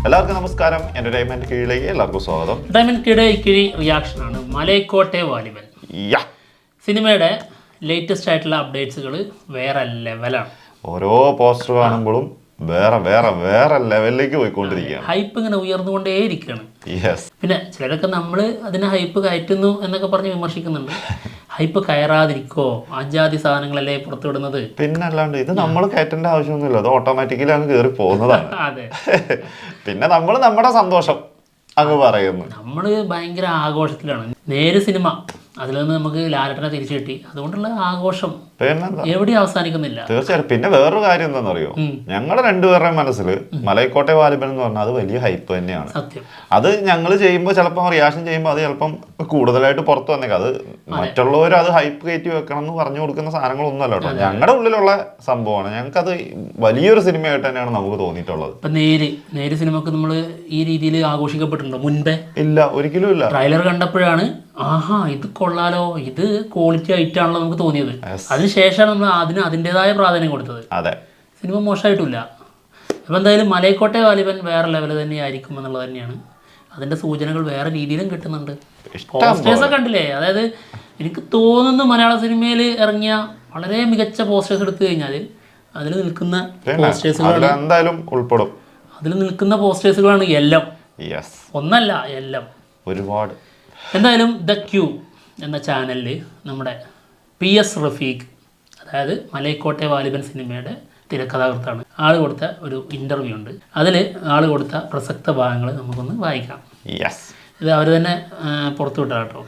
എല്ലാവർക്കും നമസ്കാരം. എന്റർടൈൻമെന്റ് കീഴിലേക്ക് എല്ലാവർക്കും സ്വാഗതം. എന്റർടൈൻമെന്റ് കിഴി റിയാക്ഷൻ ആണ് മലൈക്കോട്ടെ വാലിബൻ. സിനിമയുടെ ലേറ്റസ്റ്റ് ആയിട്ടുള്ള അപ്ഡേറ്റ്സുകൾ വേറെ ലെവലാണ്. ഓരോ പോസ്റ്റർ കാണുമ്പോഴും വേറെ വേറെ വേറെ ലെവലിലേക്ക് പോയിക്കൊണ്ടിരിക്കുകയാണ്. ഹൈപ്പ് ഇങ്ങനെ ഉയർന്നുകൊണ്ടേയിരിക്കുകയാണ്. പിന്നെ ചിലരൊക്കെ നമ്മൾ അതിനെ ഹൈപ്പ് കയറ്റുന്നു എന്നൊക്കെ പറഞ്ഞ് വിമർശിക്കുന്നുണ്ട്. ഹൈപ്പ് കയറാതിരിക്കോ, അജാതി സാധനങ്ങളല്ലേ പുറത്തുവിടുന്നത്. പിന്നെ അല്ലാണ്ട് ഇത് നമ്മൾ കയറ്റേണ്ട ആവശ്യമൊന്നുമില്ല, അത് ഓട്ടോമാറ്റിക്കലി അങ്ങ് കയറി പോകുന്നതാണ്. അതെ. പിന്നെ നമ്മൾ നമ്മുടെ സന്തോഷം അങ്ങ് പറയുന്നു. നമ്മൾ ഭയങ്കര ആഘോഷത്തിലാണ്. നേര് സിനിമ അതിൽ നിന്ന് നമുക്ക് ലാലേട്ടനെ തിരിച്ചു കിട്ടി, അതുകൊണ്ടുള്ള ആഘോഷം എവിടെയും അവസാനിക്കുന്നില്ല. തീർച്ചയായിട്ടും. പിന്നെ വേറൊരു കാര്യം എന്താണെന്നറിയോ, ഞങ്ങളുടെ രണ്ടുപേരുടെയും മനസ്സിൽ മലൈക്കോട്ടെ വാലിബൻ എന്ന് പറഞ്ഞാൽ അത് വലിയ ഹൈപ്പ് തന്നെയാണ്. അത് ഞങ്ങൾ ചെയ്യുമ്പോൾ ചിലപ്പോൾ റിയാക്ഷൻ ചെയ്യുമ്പോൾ അത് ചിലപ്പം കൂടുതലായിട്ട് പുറത്തു വന്നേക്കാം. അത് മറ്റുള്ളവർ അത് ഹൈപ്പ് കയറ്റി വെക്കണം എന്ന് പറഞ്ഞു കൊടുക്കുന്ന സാധനങ്ങളൊന്നും അല്ല കേട്ടോ, ഞങ്ങളുടെ ഉള്ളിലുള്ള സംഭവമാണ്. ഞങ്ങൾക്കത് വലിയൊരു സിനിമയായിട്ട് തന്നെയാണ് നമുക്ക് തോന്നിയിട്ടുള്ളത്. ഇപ്പൊ നേര് സിനിമക്ക് നമ്മൾ ഈ രീതിയിൽ ആഘോഷിക്കപ്പെട്ടിട്ടുണ്ടോ മുൻപേ? ഇല്ല, ഒരിക്കലും ഇല്ല. ട്രailer കണ്ടപ്പോഴാണ് ആഹാ ഇത് കൊള്ളാലോ, ഇത് ക്വാളിറ്റി ആയിട്ടാണല്ലോ നമുക്ക് തോന്നിയത്. അതിനുശേഷമാണ് നമ്മൾ അതിൻ്റെതായ പ്രാധാന്യം കൊടുത്തത്. അതെ, സിനിമ മോശമായിട്ടില്ല. അപ്പം എന്തായാലും മലൈക്കോട്ടെ വാലിബൻ വേറെ ലെവൽ തന്നെയായിരിക്കും എന്നുള്ളത് തന്നെയാണ്. അതിൻ്റെ സൂചനകൾ വേറെ രീതിയിലും കിട്ടുന്നുണ്ട്. പോസ്റ്റേഴ്സൊക്കെ കണ്ടില്ലേ? അതായത് എനിക്ക് തോന്നുന്നു മലയാള സിനിമയിൽ ഇറങ്ങിയ വളരെ മികച്ച പോസ്റ്റേഴ്സ് എടുത്തു കഴിഞ്ഞാൽ അതിൽ നിൽക്കുന്ന പോസ്റ്റേഴ്സുകൾ എന്തായാലും ഉൾപ്പെടും. അതിൽ നിൽക്കുന്ന പോസ്റ്റേഴ്സുകളാണ് എല്ലാം, ഒന്നല്ല എല്ലാം ഒരുപാട്. എന്തായാലും ദ ക്യൂ എന്ന ചാനലിൽ നമ്മുടെ PS റഫീഖ്, അതായത് മലൈക്കോട്ടെ വാലിബൻ സിനിമയുടെ തിരക്കഥാകൃത്താണ്, ആൾ കൊടുത്ത ഒരു ഇൻ്റർവ്യൂ ഉണ്ട്. അതിൽ ആൾ കൊടുത്ത പ്രസക്ത ഭാഗങ്ങൾ നമുക്കൊന്ന് വായിക്കാം. ഇത് അവർ തന്നെ പുറത്തുവിട്ട കേട്ടോ.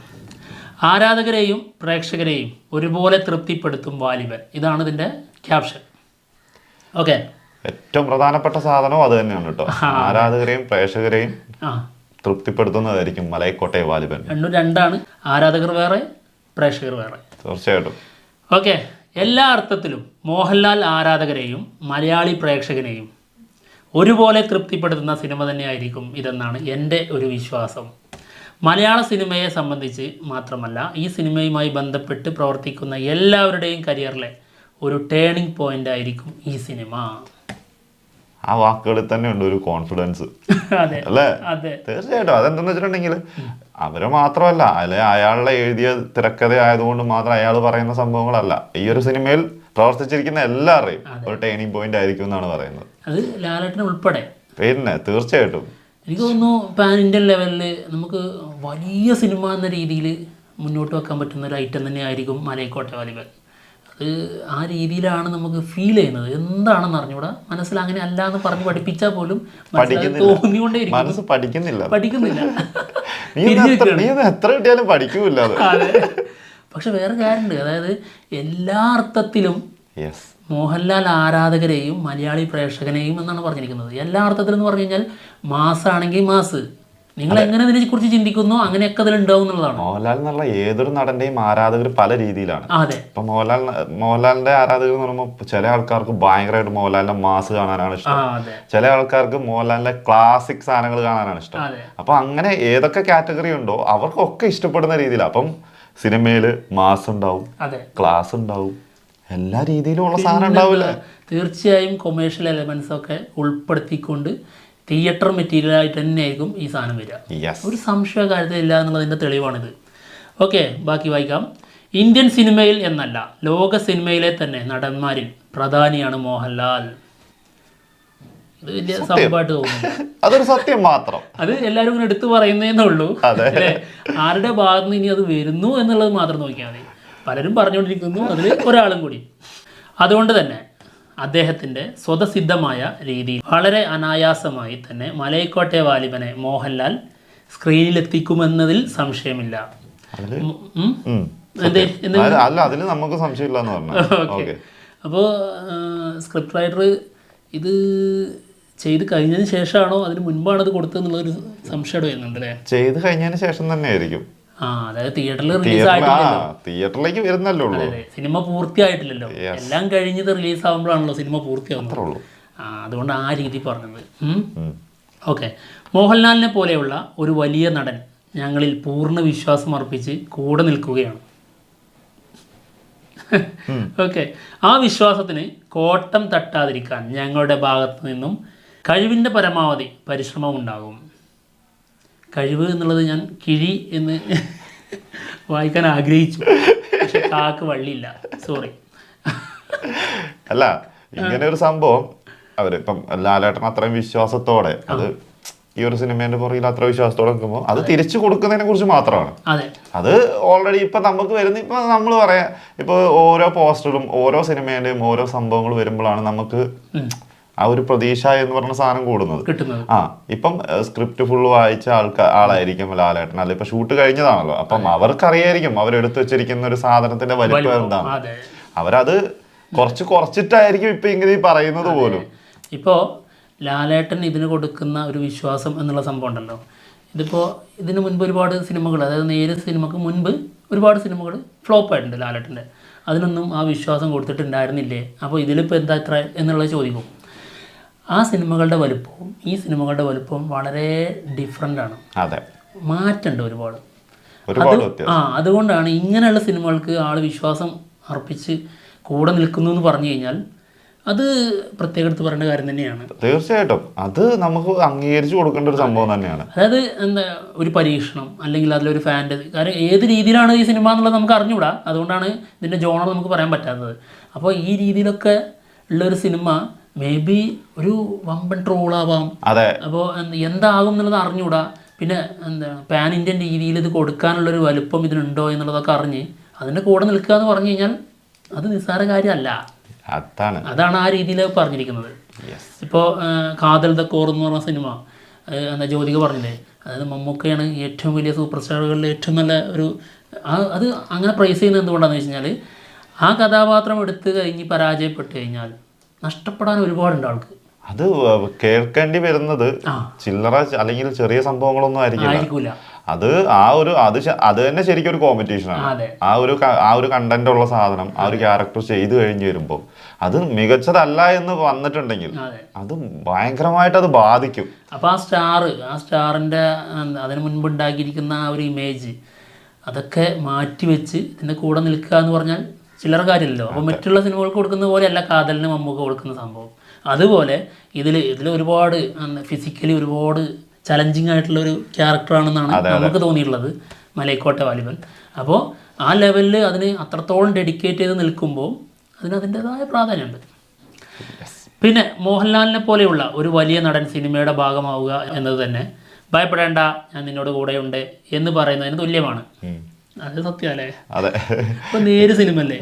ആരാധകരെയും പ്രേക്ഷകരെയും ഒരുപോലെ തൃപ്തിപ്പെടുത്തും വാലിബൻ, ഇതാണ് ഇതിൻ്റെ ക്യാപ്ഷൻ. ഓക്കെ, ഏറ്റവും പ്രധാനപ്പെട്ട സാധനം അത് തന്നെയാണ് കേട്ടോ. ആരാധകരെയും പ്രേക്ഷകരെയും തൃപ്തിപ്പെടുത്തുന്നതായിരിക്കും മലൈക്കോട്ടെ വാലിബൻ. രണ്ടാണ്, ആരാധകർ വേറെ പ്രേക്ഷകർ വേറെ. തീർച്ചയായിട്ടും. ഓക്കെ, എല്ലാ അർത്ഥത്തിലും മോഹൻലാൽ ആരാധകരെയും മലയാളി പ്രേക്ഷകനെയും ഒരുപോലെ തൃപ്തിപ്പെടുത്തുന്ന സിനിമ തന്നെയായിരിക്കും ഇതെന്നാണ് എൻ്റെ ഒരു വിശ്വാസം. മലയാള സിനിമയെ സംബന്ധിച്ച് മാത്രമല്ല, ഈ സിനിമയുമായി ബന്ധപ്പെട്ട് പ്രവർത്തിക്കുന്ന എല്ലാവരുടെയും കരിയറിലെ ഒരു ടേണിംഗ് പോയിന്റ് ആയിരിക്കും ഈ സിനിമ. ആ വാക്കുകളിൽ തന്നെ ഉണ്ട് ഒരു കോൺഫിഡൻസ്, അല്ലേ? തീർച്ചയായിട്ടും. അതെന്തെന്ന് വെച്ചിട്ടുണ്ടെങ്കിൽ അവര് മാത്രമല്ല, അല്ലെ അയാളുടെ എഴുതിയ തിരക്കഥ ആയതുകൊണ്ട് മാത്രം അയാൾ പറയുന്ന സംഭവങ്ങളല്ല, ഈ ഒരു സിനിമയിൽ പ്രവർത്തിച്ചിരിക്കുന്ന എല്ലാവരുടെയും ഒരു ടേണിംഗ് പോയിന്റ് ആയിരിക്കും എന്നാണ് പറയുന്നത്. അത് ലാലേട്ടൻ ഉൾപ്പെടെ. പിന്നെ തീർച്ചയായിട്ടും എനിക്ക് തോന്നുന്നു പാൻ ഇന്ത്യൻ ലെവലിൽ നമുക്ക് വലിയ സിനിമ എന്ന രീതിയിൽ മുന്നോട്ട് വെക്കാൻ പറ്റുന്ന ഒരു ഐറ്റം തന്നെ ആയിരിക്കും മലൈക്കോട്ടെ വാലിബൻ. അത് ആ രീതിയിലാണ് നമുക്ക് ഫീൽ ചെയ്യുന്നത്. എന്താണെന്ന് അറിഞ്ഞൂടാ, മനസ്സിൽ അങ്ങനെ അല്ല എന്ന് പറഞ്ഞ് പഠിപ്പിച്ചാൽ പോലും തോന്നിക്കൊണ്ടേയിരിക്കും, പഠിക്കുന്നില്ല. എത്ര കിട്ടിയാലും പഠിക്കൂല. പക്ഷെ വേറെ കാര്യമുണ്ട്, അതായത് എല്ലാ അർത്ഥത്തിലും മോഹൻലാൽ ആരാധകരെയും മലയാളി പ്രേക്ഷകനെയും എന്നാണ് പറഞ്ഞിരിക്കുന്നത്. എല്ലാ അർത്ഥത്തിലും എന്ന് പറഞ്ഞു കഴിഞ്ഞാൽ മാസാണെങ്കിൽ മാസ്, നിങ്ങൾ എങ്ങനെ ഇതിനെ കുറിച്ച് ചിന്തിക്കുന്നു അങ്ങനെയൊക്കെ അതിൽ ഉണ്ടാവും എന്നുള്ളതാണ്. മോഹൻലാൽ എന്നുള്ള ഏതൊരു നടന്റെയും ആരാധകർ പല രീതിയിലാണ്. അതെ, ഇപ്പൊ മോഹൻലാലിന്റെ ആരാധകർ എന്ന് പറയുമ്പോൾ ചില ആൾക്കാർക്ക് ഭയങ്കരമായിട്ട് മോഹൻലാലിന്റെ മാസ് കാണാനാണ് ഇഷ്ടം, ചില ആൾക്കാർക്ക് മോഹൻലാലിന്റെ ക്ലാസിക് സാധനങ്ങൾ കാണാനാണ് ഇഷ്ടം. അപ്പൊ അങ്ങനെ ഏതൊക്കെ കാറ്റഗറി ഉണ്ടോ അവർക്കൊക്കെ ഇഷ്ടപ്പെടുന്ന രീതിയിലാണ്. അപ്പം സിനിമയില് മാസ് ഉണ്ടാവും, ക്ലാസ് ഉണ്ടാവും, എല്ലാ രീതിയിലും ഉള്ള സാധനം ഉണ്ടാവില്ല. തീർച്ചയായും കൊമേഴ്ഷ്യൽ എലമെന്റ്സ് ഒക്കെ ഉൾപ്പെടുത്തിക്കൊണ്ട് തിയേറ്റർ മെറ്റീരിയൽ ആയിട്ട് തന്നെയായിരിക്കും ഈ സാധനം വരിക. ഒരു സംശയ കാര്യത്തിലില്ല എന്നുള്ളതിൻ്റെ തെളിവാണിത്. ഓക്കെ, ബാക്കി വായിക്കാം. ഇന്ത്യൻ സിനിമയിൽ എന്നല്ല, ലോക സിനിമയിലെ തന്നെ നടന്മാരിൽ പ്രധാനിയാണ് മോഹൻലാൽ. ഇത് വലിയ സംഭവമായിട്ട് തോന്നുന്നു. അതൊരു സത്യം മാത്രം, അത് എല്ലാവരും ഇങ്ങനെ എടുത്തു പറയുന്നതേ ഉള്ളൂ. ആരുടെ ഭാഗത്ത് നിന്ന് ഇനി അത് വരുന്നു എന്നുള്ളത് മാത്രം നോക്കിയാൽ മതി. പലരും പറഞ്ഞുകൊണ്ടിരിക്കുന്നു, അതിൽ ഒരാളും കൂടി. അതുകൊണ്ട് തന്നെ അദ്ദേഹത്തിൻ്റെ സ്വതസിദ്ധമായ രീതിയിൽ വളരെ അനായാസമായി തന്നെ മലൈക്കോട്ടെ വാലിബനെ മോഹൻലാൽ സ്ക്രീനിലെത്തിക്കുമെന്നതിൽ സംശയമില്ല. അപ്പോൾ സ്ക്രിപ്റ്റ് റൈറ്റർ ഇത് ചെയ്ത് കഴിഞ്ഞതിന് ശേഷമാണോ അതിന് മുൻപാണ് അത് കൊടുത്തതെന്നുള്ളൊരു സംശയം വരുന്നുണ്ട് അല്ലേ? ചെയ്ത് കഴിഞ്ഞതിന് ശേഷം തന്നെ ആയിരിക്കും. അതായത് തിയേറ്ററിൽ റിലീസ് ആയിട്ടില്ലല്ലോ, തിയേറ്ററിലേക്ക് വരുന്നല്ലോ, സിനിമ പൂർത്തിയായിട്ടില്ലല്ലോ. എല്ലാം കഴിഞ്ഞത് റിലീസ് ആകുമ്പോഴാണല്ലോ സിനിമ പൂർത്തിയാകുന്നത്. അതുകൊണ്ട് ആ രീതി പറഞ്ഞത്. ഓക്കെ, മോഹൻലാലിനെ പോലെയുള്ള ഒരു വലിയ നടൻ ഞങ്ങളിൽ പൂർണ്ണ വിശ്വാസം അർപ്പിച്ച് കൂടെ നിൽക്കുകയാണ്. ഓക്കെ, ആ വിശ്വാസത്തിന് കോട്ടം തട്ടാതിരിക്കാൻ ഞങ്ങളുടെ ഭാഗത്തു നിന്നും കഴിവിൻ്റെ പരമാവധി പരിശ്രമം ഉണ്ടാകും. കഴിവ് എന്നുള്ളത് ഞാൻ കിഴി എന്ന് വായിക്കാൻ ആഗ്രഹിച്ചു, പക്ഷെ കാക്ക് വള്ളിയില്ല, സോറി. അല്ല, ഇങ്ങനെ ഒരു സംഭവം അവരിപ്പം ലാലേട്ടൻ അത്രയും വിശ്വാസത്തോടെ അത് ഈ ഒരു സിനിമേന്റെ പുറകിൽ അത്ര വിശ്വാസത്തോടെ നിൽക്കുമ്പോൾ അത് തിരിച്ചു കൊടുക്കുന്നതിനെ കുറിച്ച് മാത്രമാണ്. അത് ഓൾറെഡി ഇപ്പൊ നമുക്ക് വരുന്ന ഇപ്പൊ നമ്മൾ പറയാ ഇപ്പൊ ഓരോ പോസ്റ്ററും ഓരോ സിനിമേന്റെയും ഓരോ സംഭവങ്ങൾ വരുമ്പോഴാണ് നമുക്ക് ആ ഒരു പ്രതീക്ഷ എന്ന് പറഞ്ഞ സാധനം കൂടുന്നത്. ഇപ്പം സ്ക്രിപ്റ്റ് ഫുള്ള് വായിച്ച ആളായിരിക്കും ലാലേട്ടൻ, അല്ല ഇപ്പൊ ഷൂട്ട് കഴിഞ്ഞതാണല്ലോ, അപ്പം അവർക്കറിയായിരിക്കും അവരെടുത്ത് വെച്ചിരിക്കുന്ന ഒരു സാധനത്തിന്റെ വലിപ്പം എന്താണ്. അവരത് കുറച്ചിട്ടായിരിക്കും ഇപ്പൊ ഇങ്ങനെ പറയുന്നത് പോലും. ഇപ്പോ ലാലേട്ടൻ ഇതിന് കൊടുക്കുന്ന ഒരു വിശ്വാസം എന്നുള്ള സംഭവം ഉണ്ടല്ലോ, ഇതിപ്പോൾ ഇതിന് മുൻപ് ഒരുപാട് സിനിമകൾ, അതായത് നേരെ സിനിമക്ക് മുൻപ് ഒരുപാട് സിനിമകൾ ഫ്ലോപ്പ് ആയിട്ടുണ്ട് ലാലേട്ടൻ്റെ. അതിനൊന്നും ആ വിശ്വാസം കൊടുത്തിട്ടുണ്ടായിരുന്നില്ലേ, അപ്പോൾ ഇതിലിപ്പോൾ എന്താ ഇത്ര എന്നുള്ളത് ചോദിക്കും. ആ സിനിമകളുടെ വലുപ്പവും ഈ സിനിമകളുടെ വലുപ്പവും വളരെ ഡിഫറൻ്റ് ആണ്. മാറ്റമുണ്ട് ഒരുപാട്. അതുകൊണ്ടാണ് ഇങ്ങനെയുള്ള സിനിമകൾക്ക് ആൾ വിശ്വാസം അർപ്പിച്ച് കൂടെ നിൽക്കുന്നു എന്ന് പറഞ്ഞു കഴിഞ്ഞാൽ അത് പ്രത്യേകം എടുത്ത് പറയേണ്ട കാര്യം തന്നെയാണ്. തീർച്ചയായിട്ടും അത് നമുക്ക് അംഗീകരിച്ചു കൊടുക്കേണ്ട ഒരു സംഭവം തന്നെയാണ്. അതായത് എന്താ ഒരു പരീക്ഷണം അല്ലെങ്കിൽ അതിലൊരു ഫാൻ്റസി, കാരണം ഏത് രീതിയിലാണ് ഈ സിനിമ എന്നുള്ളത് നമുക്ക് അറിഞ്ഞുകൂടാ, അതുകൊണ്ടാണ് ഇതിൻ്റെ ജോണർ നമുക്ക് പറയാൻ പറ്റാത്തത്. അപ്പോൾ ഈ രീതിയിലൊക്കെ ഉള്ളൊരു സിനിമ മേ ബി ഒരു വമ്പൻ ട്രോളാവാം. അപ്പോൾ എന്താകും എന്നുള്ളത് അറിഞ്ഞുകൂടാ. പിന്നെ എന്താ പാൻ ഇന്ത്യൻ രീതിയിൽ ഇത് കൊടുക്കാനുള്ളൊരു വലുപ്പം ഇതിനുണ്ടോ എന്നുള്ളതൊക്കെ അറിഞ്ഞ് അതിൻ്റെ കൂടെ നിൽക്കുക എന്ന് പറഞ്ഞു കഴിഞ്ഞാൽ അത് നിസ്സാര കാര്യമല്ല. അതാണ് ആ രീതിയിൽ പറഞ്ഞിരിക്കുന്നത്. ഇപ്പോൾ കാതൽ ദ കോർ എന്ന് പറഞ്ഞ സിനിമ എന്താ ജ്യോതിക പറഞ്ഞില്ലേ, അതായത് മമ്മൂക്കയാണ് ഏറ്റവും വലിയ സൂപ്പർ സ്റ്റാറുകളിൽ ഏറ്റവും നല്ല ഒരു അത് അങ്ങനെ പ്രൈസ് ചെയ്യുന്നത് എന്തുകൊണ്ടാണെന്ന് വെച്ച് കഴിഞ്ഞാൽ ആ കഥാപാത്രം എടുത്തു കഴിഞ്ഞ് പരാജയപ്പെട്ട് കഴിഞ്ഞാൽ നഷ്ടപ്പെടാൻ ഒരുപാടുണ്ട് ആൾക്ക്. അത് കേൾക്കേണ്ടി വരുന്നത് ചില്ലറ അല്ലെങ്കിൽ ചെറിയ സംഭവങ്ങളൊന്നും ആയിരിക്കില്ല. അത് അത് തന്നെ ശരിക്കും ഒരു കോമ്പറ്റീഷനാണ്. ആ ഒരു കണ്ടന്റ് ഉള്ള സാധനം ആ ഒരു ക്യാരക്ടർ ചെയ്തു കഴിഞ്ഞ് വരുമ്പോൾ അത് മികച്ചതല്ല എന്ന് വന്നിട്ടുണ്ടെങ്കിൽ അത് ഭയങ്കരമായിട്ട് അത് ബാധിക്കും. അപ്പോൾ ആ സ്റ്റാറിന്റെ അതിന് മുൻപ് ഉണ്ടാക്കിയിരിക്കുന്ന ആ ഒരു ഇമേജ് അതൊക്കെ മാറ്റി വെച്ച് ഇതിന്റെ കൂടെ നിൽക്കുക എന്ന് പറഞ്ഞാൽ ചില്ലറ കാര്യമല്ലോ. അപ്പോൾ മറ്റുള്ള സിനിമകൾക്ക് കൊടുക്കുന്ന പോലെയല്ല കാതലിന് മമ്മൂക്ക കൊടുക്കുന്ന സംഭവം. അതുപോലെ ഇതിൽ ഒരുപാട് ഫിസിക്കലി ഒരുപാട് ചലഞ്ചിങ് ആയിട്ടുള്ളൊരു ക്യാരക്ടറാണെന്നാണ് നമുക്ക് തോന്നിയിട്ടുള്ളത് മലൈക്കോട്ടെ വാലിബൻ. അപ്പോൾ ആ ലെവലിൽ അതിന് അത്രത്തോളം ഡെഡിക്കേറ്റ് ചെയ്ത് നിൽക്കുമ്പോൾ അതിന് അതിൻ്റെതായ പ്രാധാന്യമുണ്ട്. പിന്നെ മോഹൻലാലിനെ പോലെയുള്ള ഒരു വലിയ നടൻ സിനിമയുടെ ഭാഗമാവുക എന്നത് തന്നെ ഭയപ്പെടേണ്ട ഞാൻ നിന്നോട് കൂടെയുണ്ട് എന്ന് പറയുന്നതിന് തുല്യമാണ്. അത് സത്യമല്ലേ? ഇപ്പം നേര് സിനിമല്ലേ,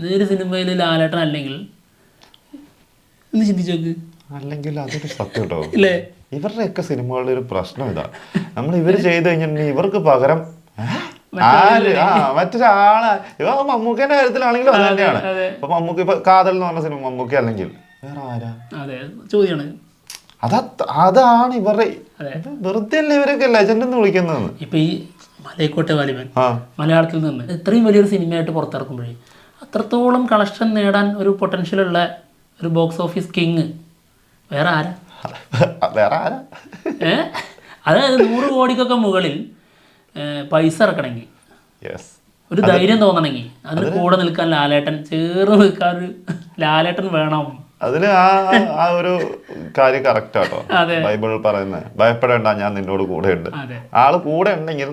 നേര് സിനിമയിൽ ലാലേട്ടൻ അല്ലെങ്കിൽ ഒന്ന് ചിന്തിച്ചോക്ക്. അല്ലെങ്കിൽ അതൊരു സത്യം കേട്ടോ. ഇല്ലേ, ഇവരുടെയൊക്കെ സിനിമകളുടെ ഒരു പ്രശ്നം ഇതാ, നമ്മൾ ഇവർ ചെയ്ത് കഴിഞ്ഞിട്ടുണ്ടെങ്കിൽ ഇവർക്ക് പകരം മറ്റൊരാളെ ഇവ മമ്മൂക്കേന്റെ കാര്യത്തിലാണെങ്കിലും അത് തന്നെയാണ്. ഇപ്പൊ മമ്മൂക്ക ഇപ്പൊ കാതൽ എന്ന് പറഞ്ഞ സിനിമ മമ്മൂക്ക അല്ലെങ്കിൽ വേറെ ആരാ ചോദ്യമാണ്. അതാണ് ഇവരുടെ വെറുതെ അല്ലേ ഇവരൊക്കെ ലെജൻഡ് എന്ന് വിളിക്കുന്നത്. ഇപ്പൊ ഈ മലൈക്കോട്ടെ വാലിബൻ മലയാളത്തിൽ നിന്ന് ഇത്രയും വലിയൊരു സിനിമയായിട്ട് പുറത്തിറക്കുമ്പോഴേ അത്രത്തോളം കളക്ഷൻ നേടാൻ ഒരു പൊട്ടൻഷ്യലുള്ള ഒരു ബോക്സ് ഓഫീസ് കിങ് വേറെ ആരാ? അതായത് 100 കോടിക്കൊക്കെ മുകളിൽ പൈസ ഇറക്കണമെങ്കിൽ, ഒരു ധൈര്യം തോന്നണമെങ്കിൽ അതിന് കൂടെ നിൽക്കാൻ ലാലേട്ടൻ, ചേർന്ന് നിൽക്കാൻ ഒരു ലാലേട്ടൻ വേണം. അതിന് ആ ഒരു കാര്യം കറക്റ്റ് ആട്ടോ. ബൈബിൾ പറയുന്നത് ഭയപ്പെടേണ്ട ഞാൻ നിന്നോട് കൂടെ ഉണ്ട്. ആള് കൂടെ ഉണ്ടെങ്കിൽ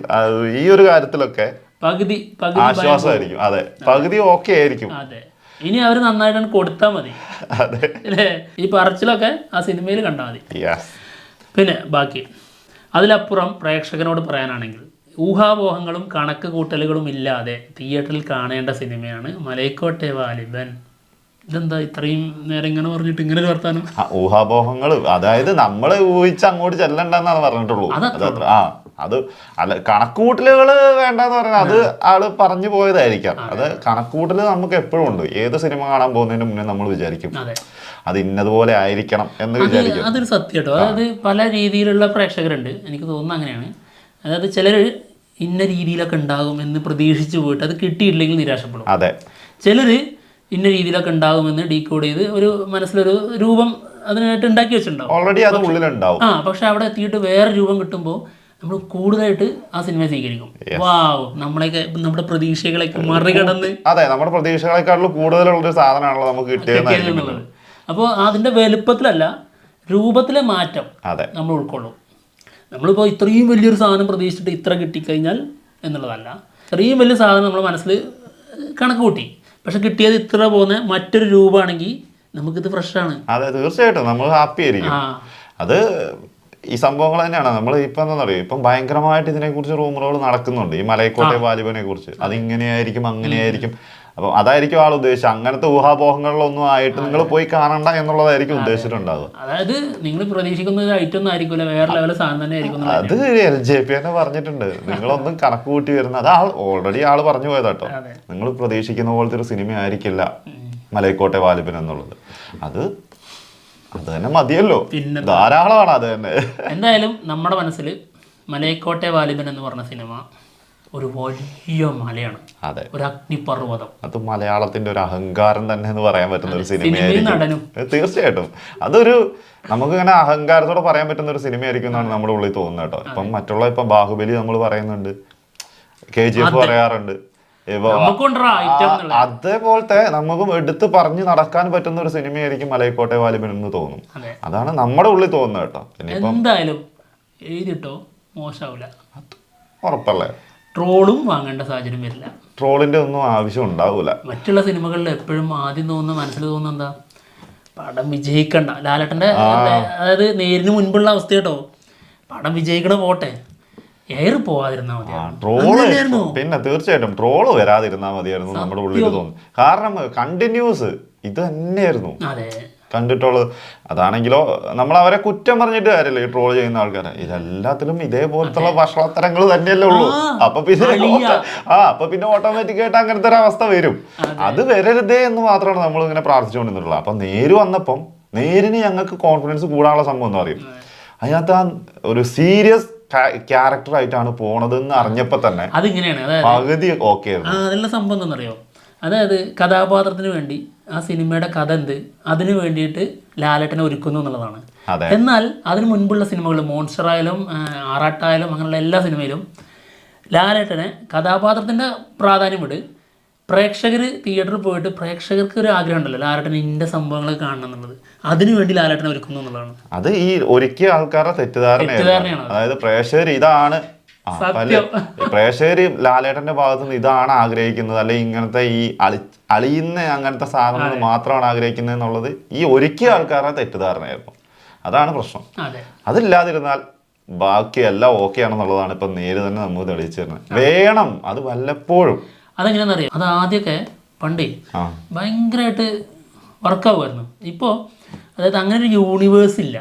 ഈ ഒരു കാര്യത്തിലൊക്കെ പകുതി ആശ്വാസമായിരിക്കും. അതെ, പകുതി ഓക്കെ ആയിരിക്കും. അതെ, ഇനി അവർ നന്നായിട്ടാണ് കൊടുത്താൽ മതി. അല്ലേ, ഈ പറച്ചിലൊക്കെ ആ സിനിമയിൽ കണ്ടാൽ മതി. പിന്നെ ബാക്കി അതിലപ്പുറം പ്രേക്ഷകനോട് പറയാനാണെങ്കിൽ ഊഹാപോഹങ്ങളും കണക്ക് കൂട്ടലുകളും ഇല്ലാതെ തിയേറ്ററിൽ കാണേണ്ട സിനിമയാണ് മലൈക്കോട്ടെ വാലിബൻ. ഇതെന്താ ഇത്രയും നേരം ഇങ്ങനെ പറഞ്ഞിട്ട് ഇങ്ങനെ ഒരു വർത്താനം? ഊഹാപോഹങ്ങൾ, അതായത് നമ്മളെ ഊഹിച്ച് അങ്ങോട്ട് ചെല്ലണ്ടെന്നാണ് പറഞ്ഞിട്ടുള്ളൂ. അത് അല്ല, കണക്കൂട്ടലുകൾ വേണ്ടെന്ന് പറഞ്ഞാൽ അത് ആള് പറഞ്ഞു പോയതായിരിക്കാം. അത് കണക്കൂട്ടല് നമുക്ക് എപ്പോഴും ഉണ്ട്. ഏത് സിനിമ കാണാൻ പോകുന്നതിന് മുന്നേ നമ്മൾ വിചാരിക്കും അത് ഇന്നതുപോലെ ആയിരിക്കണം എന്ന് വിചാരിക്കും. അതൊരു സത്യം കേട്ടോ. അതായത് പല രീതിയിലുള്ള പ്രേക്ഷകരുണ്ട്, എനിക്ക് തോന്നുന്നു അങ്ങനെയാണ്. അതായത് ചിലർ ഇന്ന രീതിയിലൊക്കെ ഉണ്ടാകും എന്ന് പ്രതീക്ഷിച്ചു പോയിട്ട് അത് കിട്ടിയിട്ടില്ലെങ്കിൽ നിരാശപ്പെടും. അതെ, ചിലർ ഇന്ന രീതിയിലൊക്കെ ഉണ്ടാകുമെന്ന് ഡീകോഡ് ചെയ്ത് ഒരു മനസ്സിലൊരു രൂപം അതിനായിട്ട് ഉണ്ടാക്കി വെച്ചിട്ടുണ്ടാവും. ഓൾറെഡി അത് ഉള്ളിലുണ്ടാവും. പക്ഷെ അവിടെ എത്തിയിട്ട് വേറെ രൂപം കിട്ടുമ്പോൾ നമ്മൾ കൂടുതലായിട്ട് ആ സിനിമ സ്വീകരിക്കും. വാവ്, നമ്മുടെ പ്രതീക്ഷകളൊക്കെ മറികടന്ന്, അതെ, നമ്മുടെ പ്രതീക്ഷകളെക്കാളും കൂടുതലുള്ളൊരു സാധനമാണല്ലോ നമുക്ക് കിട്ടിയത്. അപ്പോൾ അതിൻ്റെ വലുപ്പത്തിലല്ല, രൂപത്തിലെ മാറ്റം നമ്മൾ ഉൾക്കൊള്ളും. നമ്മളിപ്പോൾ ഇത്രയും വലിയൊരു സാധനം പ്രതീക്ഷിച്ചിട്ട് ഇത്ര കിട്ടിക്കഴിഞ്ഞാൽ എന്നുള്ളതല്ല. ഇത്രയും വലിയ സാധനം നമ്മൾ മനസ്സിൽ കണക്ക് കൂട്ടി, പക്ഷെ കിട്ടിയത് ഇത്ര പോകുന്ന മറ്റൊരു രൂപമാണെങ്കിൽ നമുക്കിത് ഫ്രഷാണ്. അതെ, തീർച്ചയായിട്ടും നമ്മൾ ഹാപ്പി ആയിരിക്കും. അത് ഈ സംഭവങ്ങൾ തന്നെയാണ്. നമ്മൾ ഇപ്പം എന്താ പറയുക, ഇപ്പം ഭയങ്കരമായിട്ട് ഇതിനെക്കുറിച്ച് റൂമറുകൾ നടക്കുന്നുണ്ട്, ഈ മലൈക്കോട്ടെ വാലിബനെ കുറിച്ച്. അതിങ്ങനെയായിരിക്കും അങ്ങനെയായിരിക്കും. അപ്പം അതായിരിക്കും ആൾ ഉദ്ദേശിച്ചത്. അങ്ങനത്തെ ഊഹാപോഹങ്ങളിലൊന്നും ആയിട്ട് നിങ്ങൾ പോയി കാണണ്ട എന്നുള്ളതായിരിക്കും ഉദ്ദേശിച്ചിട്ടുണ്ടാവുക. അതായത് നിങ്ങൾ പ്രതീക്ഷിക്കുന്ന ഒരു ഐറ്റം ഒന്നും ആയിരിക്കില്ല, വേറെ ലെവൽ സാധനം തന്നെ ആയിരിക്കും. അത് LJP തന്നെ പറഞ്ഞിട്ടുണ്ട്, നിങ്ങളൊന്നും കണക്ക് കൂട്ടി വരുന്നത്. അത് ഓൾറെഡി ആള് പറഞ്ഞു പോയതാട്ടോ. നിങ്ങൾ പ്രതീക്ഷിക്കുന്ന പോലത്തെ ഒരു സിനിമ ആയിരിക്കില്ല മലൈക്കോട്ടെ വാലിബൻ എന്നുള്ളത്. അത് തന്നെ മതിയല്ലോ, ധാരാളമാണ്. അത് തന്നെ. എന്തായാലും നമ്മുടെ മനസ്സിൽ മലൈക്കോട്ടെ വാലിബൻ എന്ന് പറഞ്ഞ സിനിമ ഒരു വലിയ മലയാണ്. അതെ, ഒരു അഗ്നിപർവ്വതം. അത് മലയാളത്തിന്റെ ഒരു അഹങ്കാരം തന്നെ എന്ന് പറയാൻ പറ്റുന്ന ഒരു സിനിമയായിരിക്കും. തീർച്ചയായിട്ടും അതൊരു നമുക്കിങ്ങനെ അഹങ്കാരത്തോടെ പറയാൻ പറ്റുന്ന ഒരു സിനിമയായിരിക്കും എന്നാണ് നമ്മുടെ ഉള്ളിൽ തോന്നുന്നത് കേട്ടോ. ഇപ്പം മറ്റുള്ള ഇപ്പം ബാഹുബലി നമ്മൾ പറയുന്നുണ്ട്, KGF പറയാറുണ്ട്. അതേപോലത്തെ നമുക്കും എടുത്ത് പറഞ്ഞു നടക്കാൻ പറ്റുന്ന ഒരു സിനിമയായിരിക്കും മലൈക്കോട്ടെ വാലിബൻ എന്ന് തോന്നും. അതാണ് നമ്മുടെ ഉള്ളിൽ തോന്നുന്നത് കേട്ടോ. എന്തായാലും എഴുതിട്ടോ മോശമാവില്ല, ഉറപ്പല്ലേ. ട്രോളും വാങ്ങേണ്ട സാഹചര്യം വരില്ല. ട്രോളിന്റെ ഒന്നും ആവശ്യം ഉണ്ടാവൂല. മറ്റുള്ള സിനിമകളിൽ എപ്പോഴും ആദ്യം തോന്നുന്ന മനസ്സിൽ തോന്നുന്ന എന്താ, പടം വിജയിക്കണ്ട. ലാലേട്ടന്റെ അതായത് നേരിന് മുൻപുള്ള അവസ്ഥ കേട്ടോ, പടം വിജയിക്കണ പോട്ടെ, എയർ പോവാതിരുന്നാ മതിയായിരുന്നു. പിന്നെ തീർച്ചയായിട്ടും ട്രോള് വരാതിരുന്നാ മതിയായിരുന്നു നമ്മുടെ ഉള്ളിൽ തോന്നുന്നു. കാരണം കണ്ടിന്യൂസ് ഇത് തന്നെയായിരുന്നു കണ്ടിട്ടുള്ളത്. അതാണെങ്കിലോ നമ്മൾ അവരെ കുറ്റം പറഞ്ഞിട്ട് കാര്യമില്ല, ഈ ട്രോൾ ചെയ്യുന്ന ആൾക്കാരെ. ഇതെല്ലാത്തിലും ഇതേപോലത്തുള്ള ഭക്ഷണത്തരങ്ങൾ തന്നെയല്ലേ ഉള്ളൂ. അപ്പൊ പിന്നെ ഓട്ടോമാറ്റിക്കായിട്ട് അങ്ങനത്തെ ഒരു അവസ്ഥ വരും. അത് വരരുതേ എന്ന് മാത്രമാണ് നമ്മൾ ഇങ്ങനെ പ്രാർത്ഥിച്ചുകൊണ്ടിരുന്നുള്ളത്. അപ്പൊ നേര് വന്നപ്പം നേരിന് ഞങ്ങൾക്ക് കോൺഫിഡൻസ് കൂടാനുള്ള സംഭവം എന്ന് പറയും. അതിനകത്ത് ആ ഒരു സീരിയസ് ക്യാരക്ടർ ആയിട്ടാണ് പോണതെന്ന് അറിഞ്ഞപ്പോ തന്നെ അതിങ്ങനെയാണ് പകുതി ഓക്കെ. അതിനുള്ള സംഭവം എന്താണെന്നറിയോ, അതായത് കഥാപാത്രത്തിന് വേണ്ടി ആ സിനിമയുടെ കഥ എന്ത് അതിന് വേണ്ടിയിട്ട് ലാലേട്ടനെ ഒരുക്കുന്നു എന്നുള്ളതാണ്. എന്നാൽ അതിന് മുൻപുള്ള സിനിമകൾ മോൺസ്റ്റർ ആയാലും ആറാട്ടായാലും അങ്ങനെയുള്ള എല്ലാ സിനിമയിലും ലാലേട്ടനെ കഥാപാത്രത്തിൻ്റെ പ്രാധാന്യം വിട്, പ്രേക്ഷകർ തിയേറ്ററിൽ പോയിട്ട് പ്രേക്ഷകർക്ക് ഒരു ആഗ്രഹം ഉണ്ടല്ലോ ലാലേട്ടൻ ഇന്ന സംഭവങ്ങൾ കാണണം എന്നുള്ളത്, അതിനു വേണ്ടി ലാലേട്ടനെ ഒരുക്കുന്നു എന്നുള്ളതാണ്. അത് ഈ ഒരുക്കിയ ആൾക്കാരുടെ തെറ്റിദ്ധാരണയാണ്. അതായത് പ്രേക്ഷകർ ഇതാണ് പ്രേക്ഷകര് ലാലേട്ടന്റെ ഭാഗത്തു നിന്ന് ഇതാണ് ആഗ്രഹിക്കുന്നത്, അല്ലെങ്കിൽ ഇങ്ങനത്തെ ഈ അളിയുന്ന അങ്ങനത്തെ സാധനങ്ങൾ മാത്രമാണ് ആഗ്രഹിക്കുന്നത് എന്നുള്ളത് ഈ ഒരുക്കിയ ആൾക്കാരുടെ തെറ്റിദ്ധാരണയായിരുന്നു. അതാണ് പ്രശ്നം. അതില്ലാതിരുന്നാൽ ബാക്കി എല്ലാം ഓക്കെ ആണെന്നുള്ളതാണ് ഇപ്പൊ നേര് തന്നെ നമ്മൾ തെളിയിച്ചു തരുന്നത്. വേണം അത് വല്ലപ്പോഴും. അതെങ്ങനെയാണെന്നറിയാം, അത് ആദ്യമൊക്കെ പണ്ടേ ഭയങ്കരമായിട്ട് വർക്കാവുമായിരുന്നു. ഇപ്പോൾ അതായത് അങ്ങനെ ഒരു യൂണിവേഴ്സ് ഇല്ല,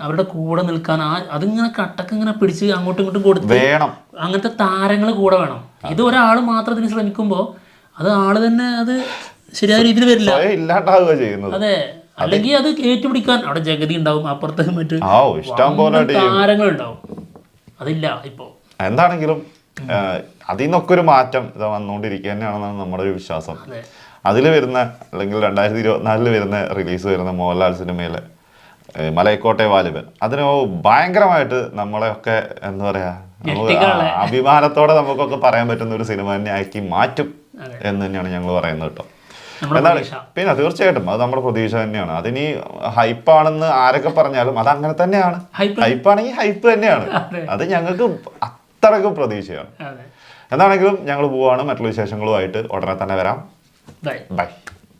അവരുടെ കൂടെ നിൽക്കാൻ അതിങ്ങനെ കട്ടക്ക് ഇങ്ങനെ പിടിച്ച് അങ്ങോട്ടും ഇങ്ങോട്ടും കൊടുത്ത് വേണം. അങ്ങനത്തെ താരങ്ങൾ കൂടെ വേണം. ഇത് ഒരാൾ മാത്രം ഇതിന് ശ്രമിക്കുമ്പോൾ അത് ആള് തന്നെ അത് ശരിയായ രീതിയിൽ വരില്ല, ഇല്ലാണ്ടാവുക ചെയ്യുന്നത്. അതെ, അല്ലെങ്കിൽ അത് ഏറ്റുപിടിക്കാൻ അവിടെ ജഗതി ഉണ്ടാവും, അപ്പുറത്ത് മറ്റു താരങ്ങൾ ഉണ്ടാവും. അതില്ല ഇപ്പോ. എന്താണെങ്കിലും അതിൽ നിന്നൊക്കെ ഒരു മാറ്റം വന്നുകൊണ്ടിരിക്കുക തന്നെയാണെന്നാണ് നമ്മുടെ ഒരു വിശ്വാസം. അതിൽ വരുന്ന അല്ലെങ്കിൽ 2024 വരുന്ന റിലീസ് വരുന്ന മോഹൻലാൽ സിനിമയിലെ മലൈക്കോട്ടെ വാലിബൻ അതിന് ഭയങ്കരമായിട്ട് നമ്മളെയൊക്കെ എന്താ പറയാ അഭിമാനത്തോടെ നമുക്കൊക്കെ പറയാൻ പറ്റുന്ന ഒരു സിനിമ തന്നെ ആക്കി മാറ്റും എന്ന് തന്നെയാണ് ഞങ്ങൾ പറയുന്നത് കേട്ടോ. എന്താണ് പിന്നെ തീർച്ചയായിട്ടും അത് നമ്മുടെ പ്രതീക്ഷ തന്നെയാണ്. അതിനി ഹൈപ്പാണെന്ന് ആരൊക്കെ പറഞ്ഞാലും അത് അങ്ങനെ തന്നെയാണ്. ഹൈപ്പാണെങ്കിൽ ഹൈപ്പ് തന്നെയാണ്. അത് ഞങ്ങൾക്ക് അത്രയ്ക്കും പ്രതീക്ഷയാണ്. എന്താണെങ്കിലും ഞങ്ങൾ പോവാണ്, മറ്റുള്ള വിശേഷങ്ങളുമായിട്ട് ഉടനെ തന്നെ വരാം. ബൈ.